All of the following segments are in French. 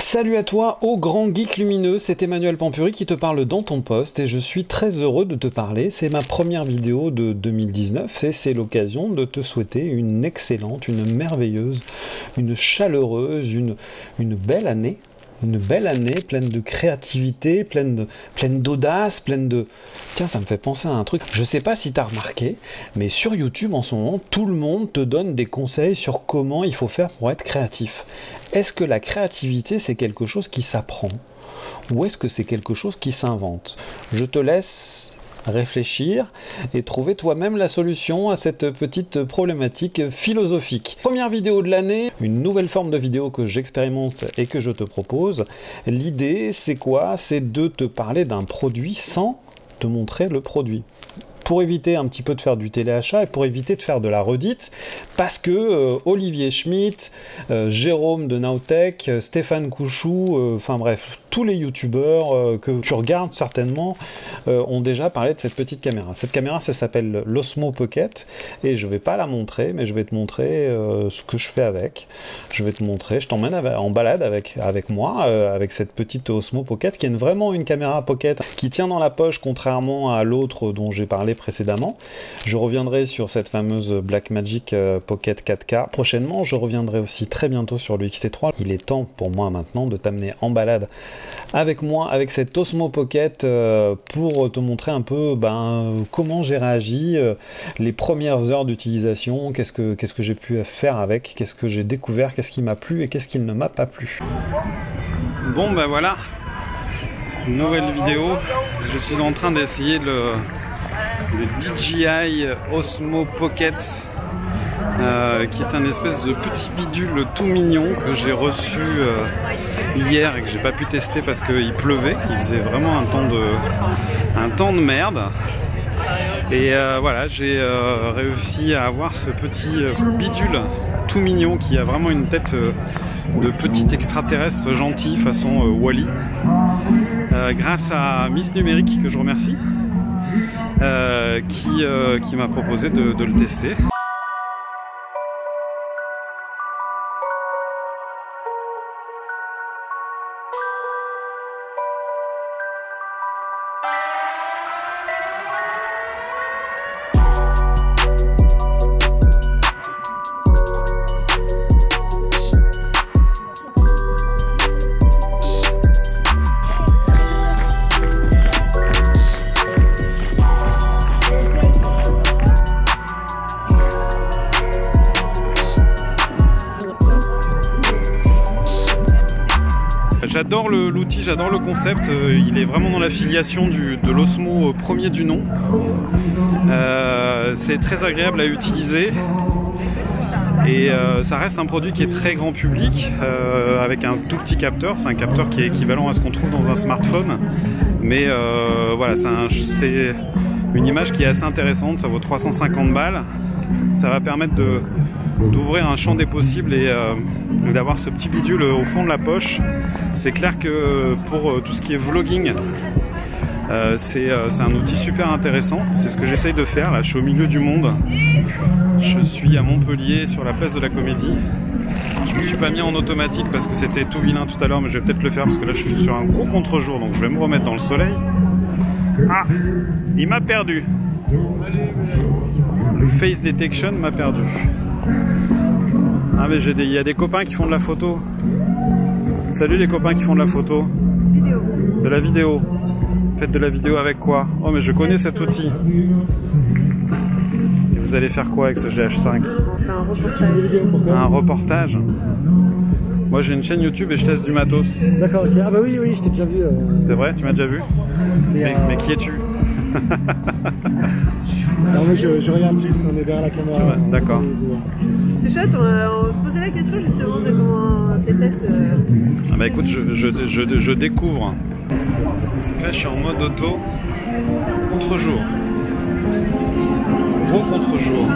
Salut à toi, ô grand geek lumineux, c'est Emmanuel Pampuri qui te parle dans ton poste et je suis très heureux de te parler. C'est ma première vidéo de 2019 et c'est l'occasion de te souhaiter une excellente, une merveilleuse, une chaleureuse, une belle année. Une belle année pleine de créativité, pleine d'audace, pleine de... Tiens, ça me fait penser à un truc. Je sais pas si tu as remarqué, mais sur YouTube en ce moment, tout le monde te donne des conseils sur comment il faut faire pour être créatif. Est-ce que la créativité, c'est quelque chose qui s'apprend? Ou est-ce que c'est quelque chose qui s'invente? Je te laisse réfléchir et trouver toi-même la solution à cette petite problématique philosophique. Première vidéo de l'année, une nouvelle forme de vidéo que j'expérimente et que je te propose. L'idée, c'est quoi? C'est de te parler d'un produit sans te montrer le produit. Pour éviter un petit peu de faire du téléachat et pour éviter de faire de la redite, parce que Olivier Schmitt, Jérôme de Nowtech, Stéphane Couchou, enfin bref, tous les youtubeurs que tu regardes certainement ont déjà parlé de cette petite caméra. Cette caméra, ça s'appelle l'Osmo Pocket et je vais pas la montrer, mais je vais te montrer ce que je fais avec. Je vais te montrer, je t'emmène en balade avec moi, avec cette petite Osmo Pocket qui est vraiment une caméra pocket qui tient dans la poche, contrairement à l'autre dont j'ai parlé précédemment. Je reviendrai sur cette fameuse Blackmagic Pocket 4K prochainement. Je reviendrai aussi très bientôt sur le X-T3. Il est temps pour moi maintenant de t'amener en balade avec moi, avec cette Osmo Pocket pour te montrer un peu comment j'ai réagi, les premières heures d'utilisation, qu'est-ce que j'ai pu faire avec, qu'est-ce que j'ai découvert, qu'est-ce qui m'a plu et qu'est-ce qui ne m'a pas plu. Bon ben voilà, une nouvelle vidéo. Je suis en train d'essayer le DJI Osmo Pocket qui est un espèce de petit bidule tout mignon que j'ai reçu hier et que j'ai pas pu tester parce qu'il pleuvait, il faisait vraiment un temps de merde et voilà, j'ai réussi à avoir ce petit bidule tout mignon qui a vraiment une tête de petit extraterrestre gentil façon Wall-E grâce à Miss Numérique que je remercie qui m'a proposé de le tester. J'adore l'outil, j'adore le concept, il est vraiment dans l'affiliation de l'Osmo premier du nom. C'est très agréable à utiliser et ça reste un produit qui est très grand public avec un tout petit capteur. C'est un capteur qui est équivalent à ce qu'on trouve dans un smartphone, mais voilà, c'est une image qui est assez intéressante, ça vaut 350 balles. Ça va permettre d'ouvrir un champ des possibles et d'avoir ce petit bidule au fond de la poche. C'est clair que pour tout ce qui est vlogging, c'est un outil super intéressant. C'est ce que j'essaye de faire. Là, je suis au milieu du monde. Je suis à Montpellier sur la place de la Comédie. Je me suis pas mis en automatique parce que c'était tout vilain tout à l'heure, mais je vais peut-être le faire parce que là je suis sur un gros contre-jour, donc je vais me remettre dans le soleil. Ah, il m'a perdu. Le face detection m'a perdu. Ah mais il y a des copains qui font de la photo. Salut les copains qui font de la photo. Vidéo. De la vidéo. Faites de la vidéo avec quoi? Oh mais je connais cet outil. Et vous allez faire quoi avec ce GH5? Un reportage. Un reportage. Moi j'ai une chaîne YouTube et je teste du matos. D'accord, ok. Ah bah oui, je t'ai déjà vu. C'est vrai, tu m'as déjà vu? Mais qui es-tu? Non mais je regarde juste, on est derrière la caméra. D'accord. C'est chouette, on se posait la question justement de comment c'était ce... Ah bah écoute, je découvre. Là je suis en mode auto, contre-jour. Gros contre-jour.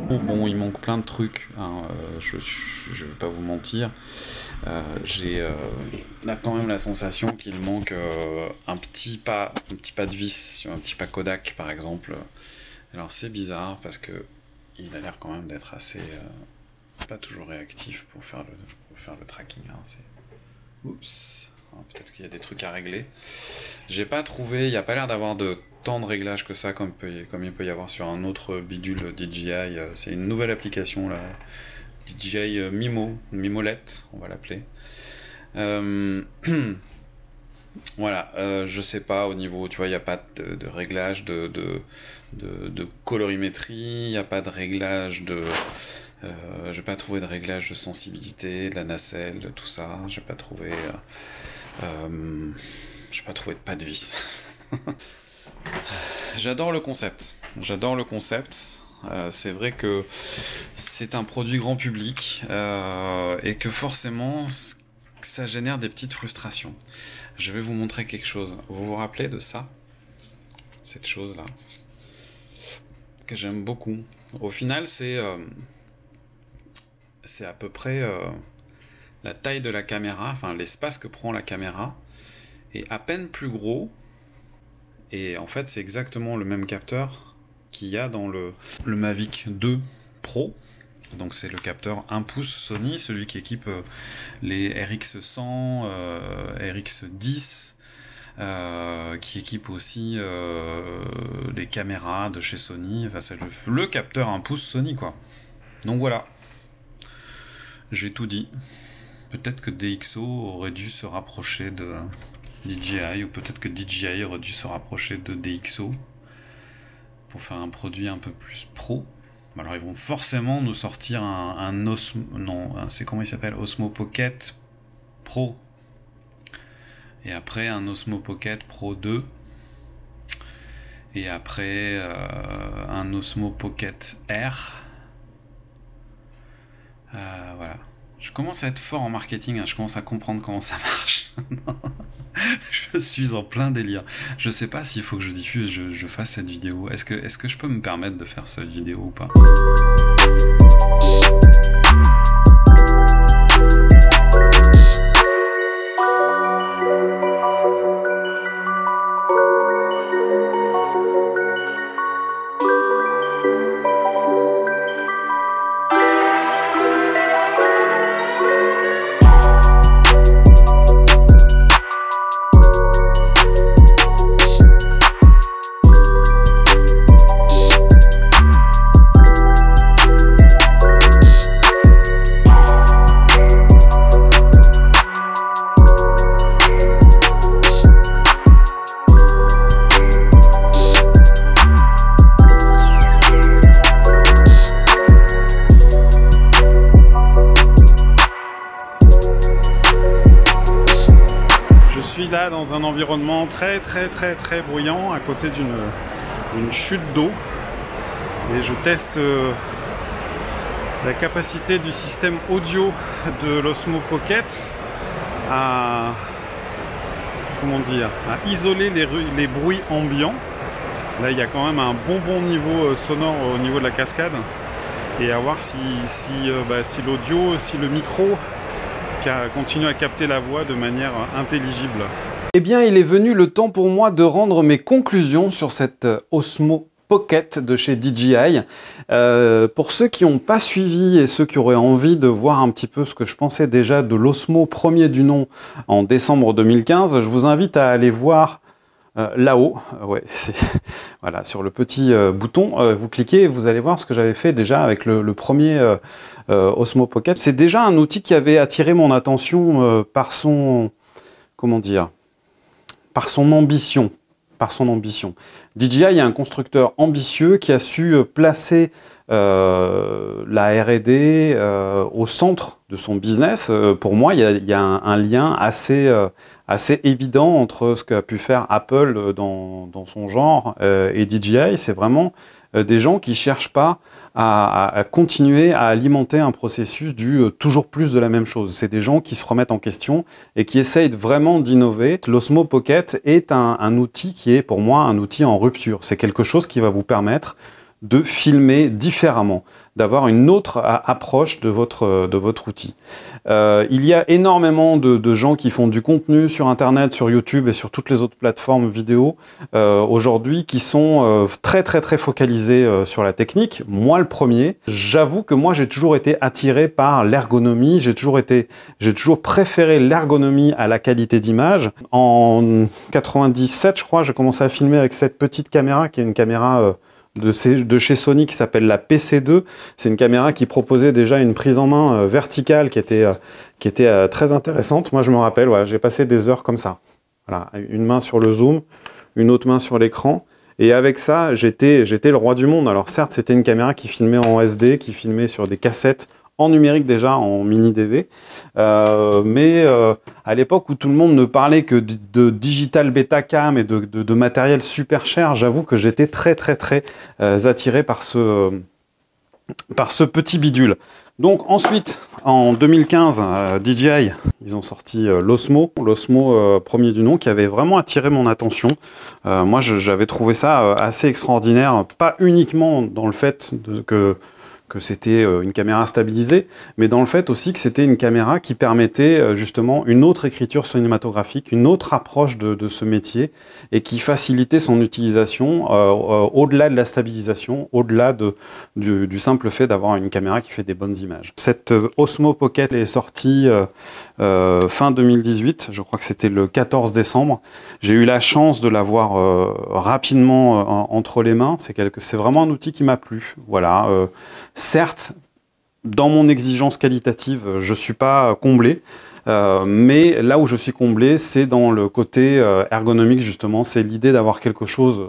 Bon, il manque plein de trucs, hein, je vais pas vous mentir. J'ai là quand même la sensation qu'il manque un petit pas de vis sur un petit pas Kodak par exemple. Alors c'est bizarre parce que il a l'air quand même d'être assez pas toujours réactif pour faire le tracking. Hein, oups, peut-être qu'il y a des trucs à régler. J'ai pas trouvé, il n'y a pas l'air d'avoir de tant de réglages que ça comme il peut y avoir sur un autre bidule DJI. C'est une nouvelle application là. DJI Mimolette, on va l'appeler. Voilà, je sais pas au niveau, tu vois, il n'y a pas de réglage de colorimétrie, il n'y a pas de réglage de... j'ai pas trouvé de réglage de sensibilité, de la nacelle, de tout ça. J'ai pas trouvé de pas de vis. J'adore le concept. C'est vrai que c'est un produit grand public et que forcément ça génère des petites frustrations. Je vais vous montrer quelque chose. Vous vous rappelez de ça? Cette chose-là que j'aime beaucoup. Au final, c'est à peu près la taille de la caméra, enfin l'espace que prend la caméra est à peine plus gros. Et en fait, c'est exactement le même capteur qu'il y a dans le Mavic 2 Pro. Donc c'est le capteur 1 pouce Sony, celui qui équipe les RX100, RX10, qui équipe aussi les caméras de chez Sony. Enfin, c'est le capteur 1 pouce Sony, quoi. Donc voilà, j'ai tout dit. Peut-être que DxO aurait dû se rapprocher de DJI, ou peut-être que DJI aurait dû se rapprocher de DxO pour faire un produit un peu plus pro. Alors ils vont forcément nous sortir un Osmo, non, c'est comment il s'appelle, Osmo Pocket Pro, et après un Osmo Pocket Pro 2, et après un Osmo Pocket R. Voilà. Je commence à être fort en marketing, hein. Je commence à comprendre comment ça marche. Je suis en plein délire. Je sais pas s'il faut que je diffuse, je fasse cette vidéo. Est-ce que je peux me permettre de faire cette vidéo ou pas? Là dans un environnement très bruyant à côté d'une chute d'eau, et je teste la capacité du système audio de l'Osmo Pocket à, comment dire, à isoler les bruits ambiants. Là il y a quand même un bon niveau sonore au niveau de la cascade, et à voir si l'audio, si le micro continue à capter la voix de manière intelligible. Eh bien, il est venu le temps pour moi de rendre mes conclusions sur cette Osmo Pocket de chez DJI. Pour ceux qui n'ont pas suivi et ceux qui auraient envie de voir un petit peu ce que je pensais déjà de l'Osmo premier du nom en décembre 2015, je vous invite à aller voir là-haut, ouais, voilà, sur le petit bouton, vous cliquez et vous allez voir ce que j'avais fait déjà avec le premier Osmo Pocket. C'est déjà un outil qui avait attiré mon attention par son, comment dire, par son ambition. DJI est un constructeur ambitieux qui a su placer la R&D au centre de son business. Pour moi, il y a un lien assez évident entre ce qu'a pu faire Apple dans son genre et DJI. C'est vraiment des gens qui ne cherchent pas à continuer à alimenter un processus du toujours plus de la même chose. C'est des gens qui se remettent en question et qui essayent vraiment d'innover. L'Osmo Pocket est un outil qui est pour moi un outil en rupture. C'est quelque chose qui va vous permettre de filmer différemment, d'avoir une autre approche de votre outil. Il y a énormément de gens qui font du contenu sur Internet, sur YouTube et sur toutes les autres plateformes vidéo aujourd'hui qui sont très focalisés sur la technique. Moi, le premier. J'avoue que moi, j'ai toujours été attiré par l'ergonomie. J'ai toujours préféré l'ergonomie à la qualité d'image. En 97, je crois, j'ai commencé à filmer avec cette petite caméra qui est une caméra de chez Sony qui s'appelle la PC2. C'est une caméra qui proposait déjà une prise en main verticale qui était très intéressante. Moi, je me rappelle, ouais, j'ai passé des heures comme ça. Voilà, une main sur le zoom, une autre main sur l'écran. Et avec ça, j'étais le roi du monde. Alors certes, c'était une caméra qui filmait en SD, qui filmait sur des cassettes en numérique déjà, en mini DV. Mais à l'époque où tout le monde ne parlait que de digital Betacam et de matériel super cher, j'avoue que j'étais très attiré par ce petit bidule. Donc ensuite, en 2015, DJI, ils ont sorti l'Osmo premier du nom, qui avait vraiment attiré mon attention. Moi, j'avais trouvé ça assez extraordinaire, pas uniquement dans le fait que c'était une caméra stabilisée, mais dans le fait aussi que c'était une caméra qui permettait justement une autre écriture cinématographique, une autre approche de ce métier, et qui facilitait son utilisation au-delà de la stabilisation, au-delà du simple fait d'avoir une caméra qui fait des bonnes images. Cette Osmo Pocket est sortie fin 2018, je crois que c'était le 14 décembre. J'ai eu la chance de l'avoir rapidement entre les mains. C'est vraiment un outil qui m'a plu. Voilà. Certes, dans mon exigence qualitative, je ne suis pas comblé, mais là où je suis comblé, c'est dans le côté ergonomique, justement. C'est l'idée d'avoir quelque chose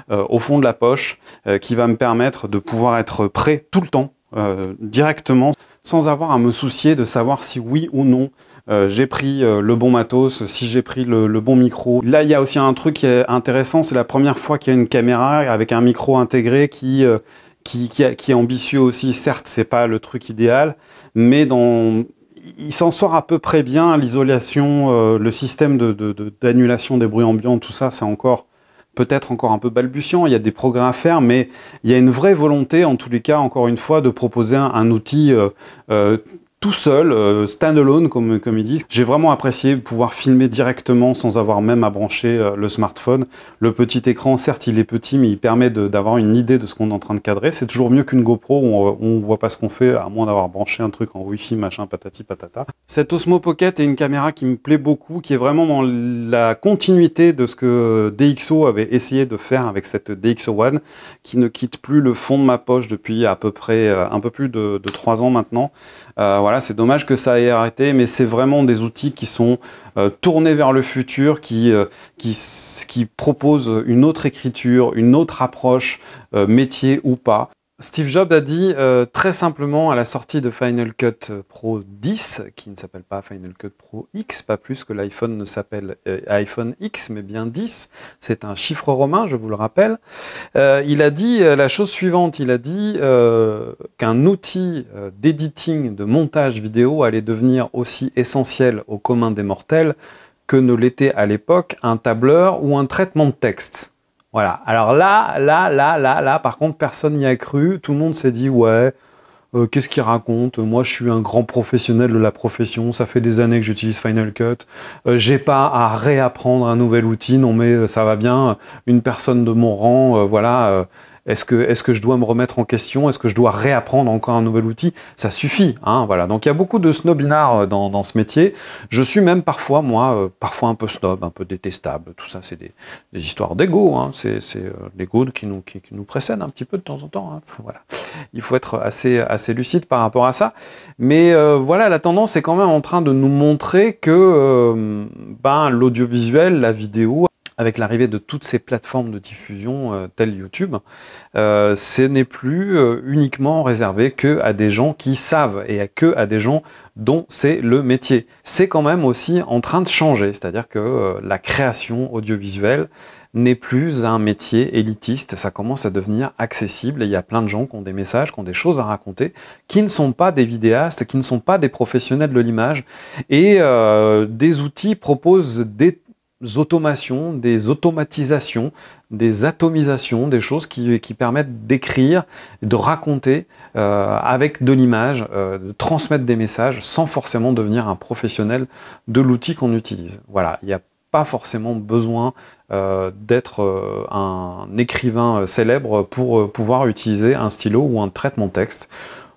au fond de la poche qui va me permettre de pouvoir être prêt tout le temps, directement, sans avoir à me soucier de savoir si oui ou non j'ai pris le bon matos, si j'ai pris le bon micro. Là, il y a aussi un truc qui est intéressant, c'est la première fois qu'il y a une caméra avec un micro intégré qui est ambitieux aussi. Certes, c'est pas le truc idéal, mais il s'en sort à peu près bien. L'isolation, le système d'annulation des bruits ambiants, tout ça, c'est peut-être encore un peu balbutiant. Il y a des progrès à faire, mais il y a une vraie volonté, en tous les cas, encore une fois, de proposer un outil tout seul, standalone, comme ils disent. J'ai vraiment apprécié pouvoir filmer directement sans avoir même à brancher le smartphone. Le petit écran, certes, il est petit, mais il permet d'avoir une idée de ce qu'on est en train de cadrer. C'est toujours mieux qu'une GoPro où on voit pas ce qu'on fait, à moins d'avoir branché un truc en Wi-Fi, machin, patati patata. Cette Osmo Pocket est une caméra qui me plaît beaucoup, qui est vraiment dans la continuité de ce que DxO avait essayé de faire avec cette DxO One, qui ne quitte plus le fond de ma poche depuis à peu près un peu plus de 3 ans maintenant. Voilà, c'est dommage que ça ait arrêté, mais c'est vraiment des outils qui sont tournés vers le futur, qui proposent une autre écriture, une autre approche, métier ou pas. Steve Jobs a dit très simplement à la sortie de Final Cut Pro 10, qui ne s'appelle pas Final Cut Pro X, pas plus que l'iPhone ne s'appelle iPhone X, mais bien 10, c'est un chiffre romain, je vous le rappelle. Il a dit la chose suivante, il a dit qu'un outil d'editing, de montage vidéo allait devenir aussi essentiel au commun des mortels que ne l'était à l'époque un tableur ou un traitement de texte. Voilà, alors là, par contre, personne n'y a cru, tout le monde s'est dit, ouais, qu'est-ce qu'il raconte? Moi, je suis un grand professionnel de la profession, ça fait des années que j'utilise Final Cut, j'ai pas à réapprendre un nouvel outil, non mais ça va bien, une personne de mon rang, voilà... Est-ce que je dois me remettre en question? Est-ce que je dois réapprendre encore un nouvel outil? Ça suffit, hein, voilà. Donc il y a beaucoup de snobinards dans ce métier. Je suis même parfois, moi, parfois un peu snob, un peu détestable. Tout ça, c'est des histoires d'ego, hein. C'est l'ego qui nous précède un petit peu de temps en temps, hein. Voilà. Il faut être assez lucide par rapport à ça. Mais voilà, la tendance est quand même en train de nous montrer que l'audiovisuel, la vidéo, avec l'arrivée de toutes ces plateformes de diffusion telles YouTube, ce n'est plus uniquement réservé qu'à des gens qui savent et à des gens dont c'est le métier. C'est quand même aussi en train de changer, c'est-à-dire que la création audiovisuelle n'est plus un métier élitiste, ça commence à devenir accessible et il y a plein de gens qui ont des messages, qui ont des choses à raconter, qui ne sont pas des vidéastes, qui ne sont pas des professionnels de l'image et des outils proposent automations, des automatisations, des atomisations, des choses qui permettent d'écrire, de raconter avec de l'image, de transmettre des messages sans forcément devenir un professionnel de l'outil qu'on utilise. Voilà, il n'y a pas forcément besoin d'être un écrivain célèbre pour pouvoir utiliser un stylo ou un traitement texte.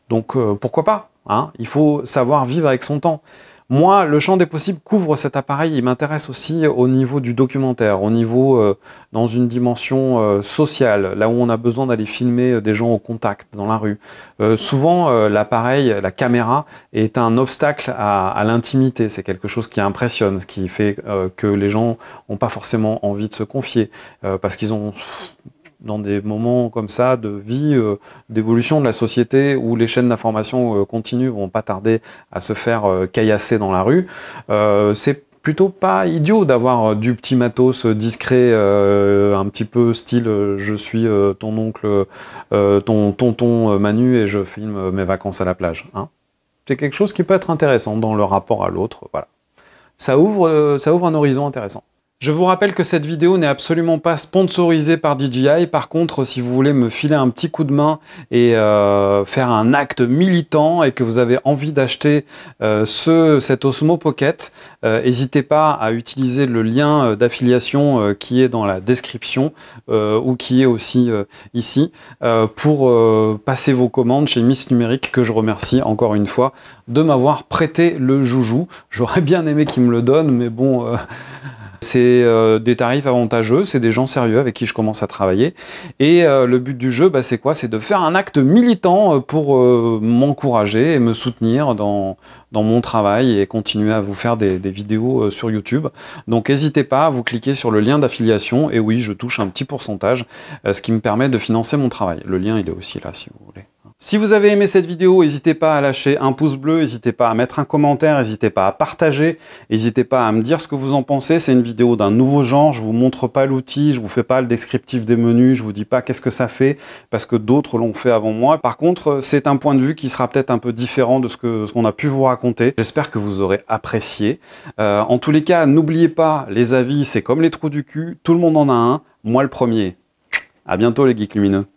Donc pourquoi pas, hein? Il faut savoir vivre avec son temps. Moi, le champ des possibles couvre cet appareil. Il m'intéresse aussi au niveau du documentaire, au niveau dans une dimension sociale, là où on a besoin d'aller filmer des gens au contact dans la rue. Souvent, l'appareil, la caméra, est un obstacle à l'intimité. C'est quelque chose qui impressionne, qui fait que les gens n'ont pas forcément envie de se confier, parce qu'ils ont... dans des moments comme ça de vie, d'évolution de la société où les chaînes d'information continues vont pas tarder à se faire caillasser dans la rue, c'est plutôt pas idiot d'avoir du petit matos discret, un petit peu style je suis ton oncle, ton tonton Manu et je filme mes vacances à la plage. Hein. C'est quelque chose qui peut être intéressant dans le rapport à l'autre. Voilà. Ça ouvre un horizon intéressant. Je vous rappelle que cette vidéo n'est absolument pas sponsorisée par DJI. Par contre, si vous voulez me filer un petit coup de main et faire un acte militant et que vous avez envie d'acheter cet Osmo Pocket, n'hésitez pas à utiliser le lien d'affiliation qui est dans la description ou qui est aussi ici pour passer vos commandes chez Miss Numérique, que je remercie encore une fois de m'avoir prêté le joujou. J'aurais bien aimé qu'il me le donne, mais bon... c'est des tarifs avantageux, c'est des gens sérieux avec qui je commence à travailler. Et le but du jeu, c'est quoi? C'est de faire un acte militant pour m'encourager et me soutenir dans mon travail et continuer à vous faire des vidéos sur YouTube. Donc n'hésitez pas, vous cliquez sur le lien d'affiliation et oui, je touche un petit pourcentage, ce qui me permet de financer mon travail. Le lien, il est aussi là si vous voulez. Si vous avez aimé cette vidéo, n'hésitez pas à lâcher un pouce bleu, n'hésitez pas à mettre un commentaire, n'hésitez pas à partager, n'hésitez pas à me dire ce que vous en pensez. C'est une vidéo d'un nouveau genre, je vous montre pas l'outil, je vous fais pas le descriptif des menus, je vous dis pas qu'est-ce que ça fait, parce que d'autres l'ont fait avant moi. Par contre, c'est un point de vue qui sera peut-être un peu différent de ce qu'on a pu vous raconter. J'espère que vous aurez apprécié. En tous les cas, n'oubliez pas, les avis, c'est comme les trous du cul, tout le monde en a un, moi le premier. À bientôt les geeks lumineux.